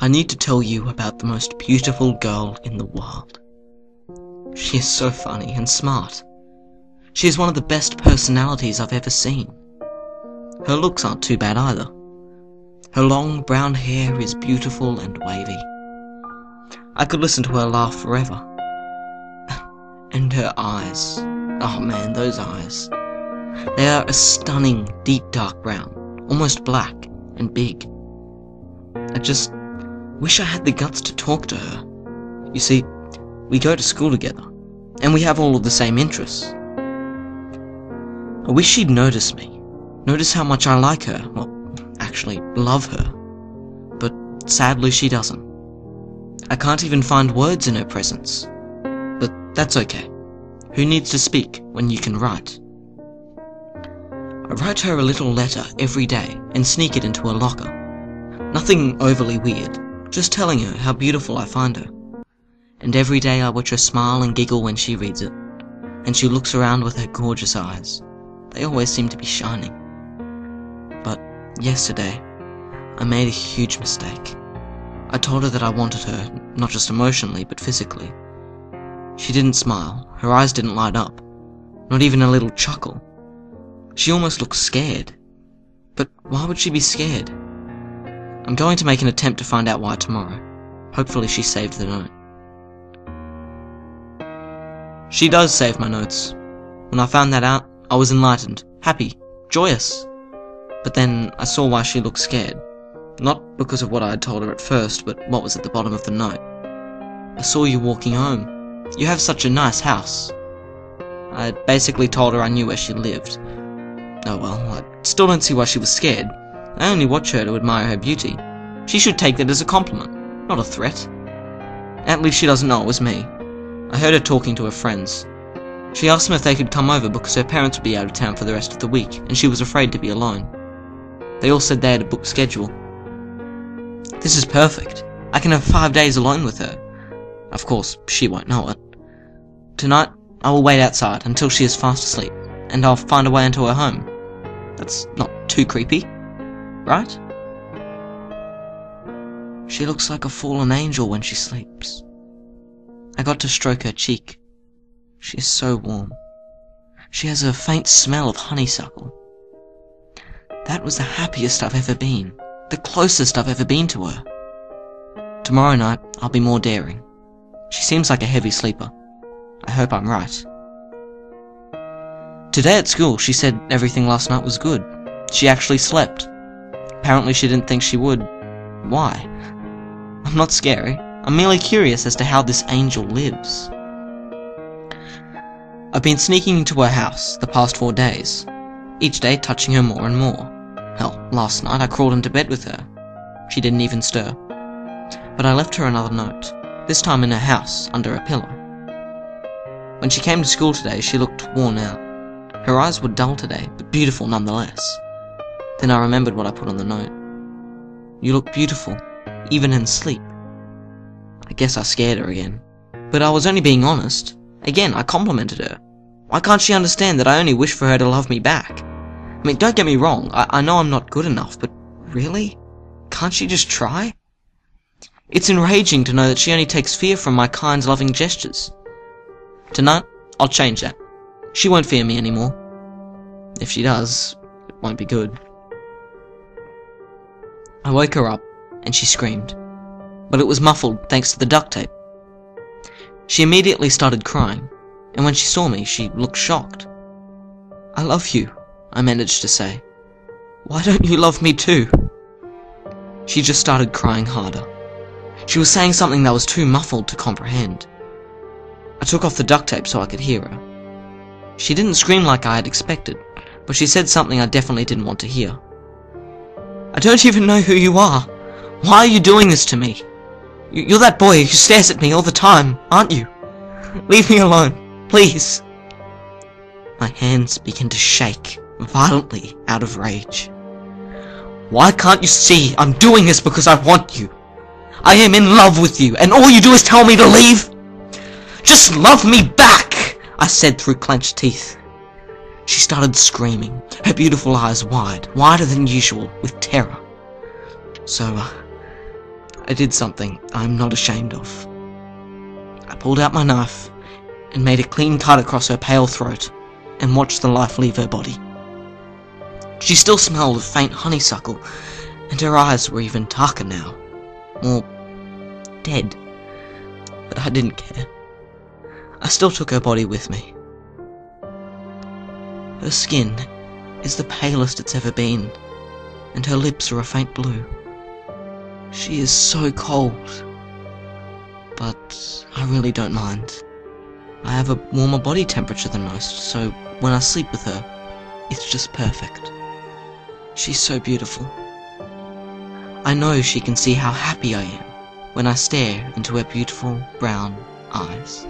I need to tell you about the most beautiful girl in the world. She is so funny and smart. She is one of the best personalities I've ever seen. Her looks aren't too bad either. Her long brown hair is beautiful and wavy. I could listen to her laugh forever. And her eyes. Oh man, those eyes. They are a stunning, deep dark brown, almost black and big. I just wish I had the guts to talk to her. You see, we go to school together, and we have all of the same interests. I wish she'd notice me. Notice how much I like her. Well, actually, love her. But sadly she doesn't. I can't even find words in her presence. But that's okay. Who needs to speak when you can write? I write her a little letter every day and sneak it into her locker. Nothing overly weird, just telling her how beautiful I find her. And every day I watch her smile and giggle when she reads it, and she looks around with her gorgeous eyes. They always seem to be shining. But yesterday, I made a huge mistake. I told her that I wanted her, not just emotionally, but physically. She didn't smile, her eyes didn't light up, not even a little chuckle. She almost looked scared. But why would she be scared? I'm going to make an attempt to find out why tomorrow. Hopefully she saved the note. She does save my notes. When I found that out, I was enlightened, happy, joyous. But then I saw why she looked scared. Not because of what I had told her at first, but what was at the bottom of the note. I saw you walking home. You have such a nice house. I basically told her I knew where she lived. Oh well, I still don't see why she was scared. I only watch her to admire her beauty. She should take that as a compliment, not a threat. At least she doesn't know it was me. I heard her talking to her friends. She asked them if they could come over because her parents would be out of town for the rest of the week, and she was afraid to be alone. They all said they had a booked schedule. This is perfect. I can have 5 days alone with her. Of course, she won't know it. Tonight, I will wait outside until she is fast asleep, and I'll find a way into her home. That's not too creepy, right? She looks like a fallen angel when she sleeps. I got to stroke her cheek. She is so warm. She has a faint smell of honeysuckle. That was the happiest I've ever been, the closest I've ever been to her. Tomorrow night, I'll be more daring. She seems like a heavy sleeper. I hope I'm right. Today at school, she said everything last night was good. She actually slept. Apparently she didn't think she would. Why? I'm not scary. I'm merely curious as to how this angel lives. I've been sneaking into her house the past 4 days, each day touching her more and more. Hell, last night I crawled into bed with her. She didn't even stir. But I left her another note, this time in her house, under a pillow. When she came to school today, she looked worn out. Her eyes were dull today, but beautiful nonetheless. Then I remembered what I put on the note. You look beautiful, even in sleep. I guess I scared her again. But I was only being honest. Again, I complimented her. Why can't she understand that I only wish for her to love me back? I mean, don't get me wrong, I know I'm not good enough, but really? Can't she just try? It's enraging to know that she only takes fear from my kind, loving gestures. Tonight, I'll change that. She won't fear me anymore. If she does, it won't be good. I woke her up, and she screamed. But it was muffled thanks to the duct tape. She immediately started crying, and when she saw me, she looked shocked. I love you, I managed to say. Why don't you love me too? She just started crying harder. She was saying something that was too muffled to comprehend. I took off the duct tape so I could hear her. She didn't scream like I had expected, but she said something I definitely didn't want to hear. I don't even know who you are. Why are you doing this to me? You're that boy who stares at me all the time, aren't you? Leave me alone, please. My hands began to shake violently out of rage. Why can't you see I'm doing this because I want you? I am in love with you, and all you do is tell me to leave? Just love me back, I said through clenched teeth. She started screaming, her beautiful eyes wide, wider than usual, with terror. So, I did something I'm not ashamed of. I pulled out my knife and made a clean cut across her pale throat and watched the life leave her body. She still smelled of faint honeysuckle, and her eyes were even darker now, more dead. But I didn't care. I still took her body with me. Her skin is the palest it's ever been, and her lips are a faint blue. She is so cold, but I really don't mind. I have a warmer body temperature than most, so when I sleep with her, it's just perfect. She's so beautiful. I know she can see how happy I am when I stare into her beautiful brown eyes.